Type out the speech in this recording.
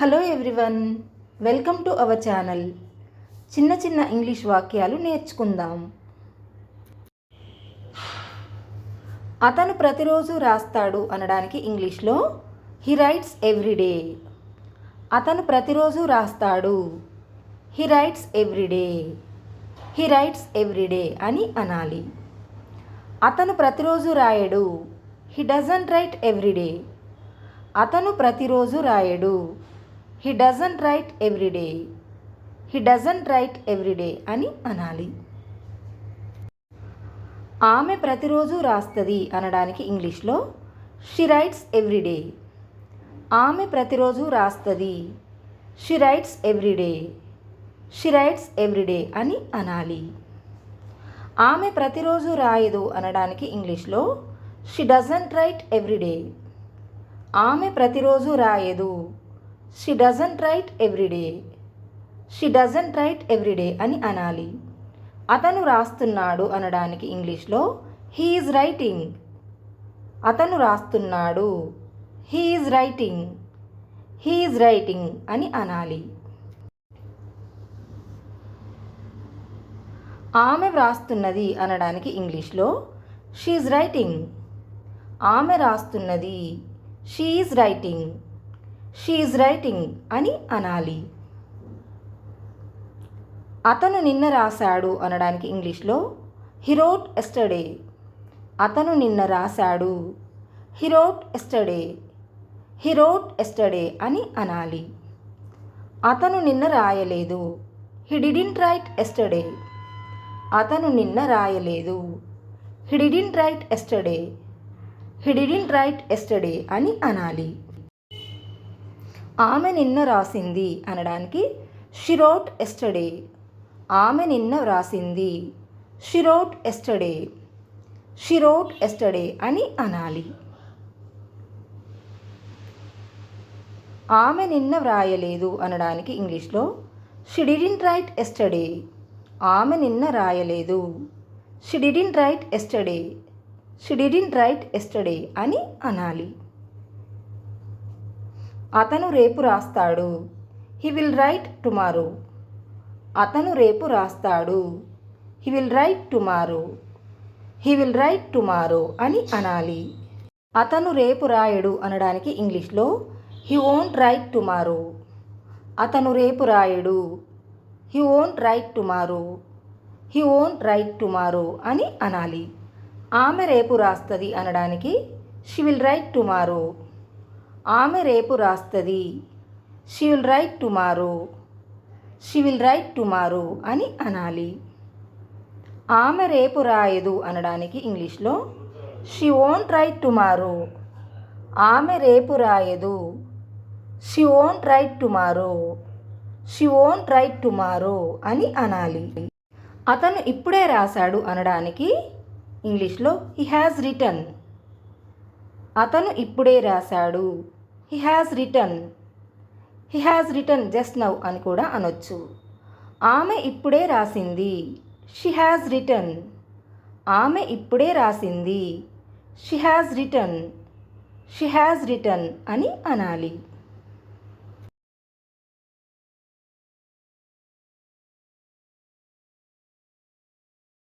Hello everyone, welcome to our channel. చిన్న చిన్న English వాక్యాలు నేర్చుకుందాం. అతను ప్రతిరోజు రాస్తాడు అనడానికి ఇంగ్లీష్లో హీ రైట్స్ ఎవ్రీడే. అతను ప్రతిరోజు రాస్తాడు, he writes everyday. He writes everyday అని అనాలి. అతను ప్రతిరోజు రాయడు, హీ డజంట్ రైట్ ఎవ్రీడే. అతను ప్రతిరోజు రాయడు, he doesn't write everyday. He doesn't write everyday అని అనాలి. ఆమె ప్రతిరోజు రాస్తుంది అనడానికి ఇంగ్లీష్లో షీ రైట్స్ ఎవ్రీడే. ఆమె ప్రతిరోజు రాస్తుంది, she rights everyday. She rights everyday అని అనాలి. ఆమె ప్రతిరోజు రాయదు అనడానికి ఇంగ్లీష్లో షీ డజంట్ రైట్ ఎవ్రీడే. ఆమె ప్రతిరోజు రాయదు, she doesn't write everyday. She doesn't write everyday అని అనాలి. అతను రాస్తున్నాడు అనడానికి ఇంగ్లీష్లో హీ ఈజ్ రైటింగ్. అతను రాస్తున్నాడు, he is writing. He is writing అని అనాలి. ఆమె వ్రాస్తున్నది అనడానికి ఇంగ్లీష్లో షీ ఈజ్ రైటింగ్. ఆమె రాస్తున్నది, she is writing. She is writing అని అనాలి. అతను నిన్న రాశాడు అనడానికి ఇంగ్లీష్లో హీ రోట్ ఎస్టర్డే. అతను నిన్న రాశాడు, he wrote yesterday. He wrote yesterday అని అనాలి. అతను నిన్న రాయలేదు, హీ డిడ్ంట్ రైట్ ఎస్టర్డే. అతను నిన్న రాయలేదు, he didn't right yesterday. He didn't right yesterday అని అనాలి. ఆమె నిన్న రాసింది అనడానికి షీ రోట్ ఎస్టర్డే. ఆమె నిన్న రాసింది, she wrote yesterday. She wrote yesterday అని అనాలి. ఆమె నిన్న వ్రాయలేదు అనడానికి ఇంగ్లీష్లో షీ డిడ్ంట్ రైట్ ఎస్టర్డే. ఆమె నిన్న రాయలేదు, she didn't right yesterday. She didn't right yesterday అని అనాలి. అతను రేపు రాస్తాడు, హీ విల్ రైట్ టుమారో. అతను రేపు రాస్తాడు, he will write tomorrow. He will write tomorrow అని అనాలి. అతను రేపు రాయడు అనడానికి ఇంగ్లీష్లో హీ వోంట్ రైట్ టుమారో. అతను రేపు రాయడు, he won't write tomorrow. He won't write tomorrow అని అనాలి. ఆమె రేపు రాస్తుంది అనడానికి షీ విల్ రైట్ టుమారో. ఆమె రేపు రాస్తుంది, she will write tomorrow. She will write tomorrow అని అనాలి. ఆమె రేపు రాయదు అనడానికి ఇంగ్లీష్లో షీ వోంట్ రైట్ టుమారో. ఆమె రేపు రాయదు, she won't write tomorrow. She won't write tomorrow అని అనాలి. అతను ఇప్పుడే రాశాడు అనడానికి ఇంగ్లీష్లో హీ హ్యాస్ రిటన్. అతను ఇప్పుడే రాశాడు, he has written. He has written just now అని కూడా అనొచ్చు. ఆమె ఇప్పుడే రాసింది, షీ హ్యాస్ రిటన్. ఆమె ఇప్పుడే రాసింది, she has written. She has written అని అనాలి.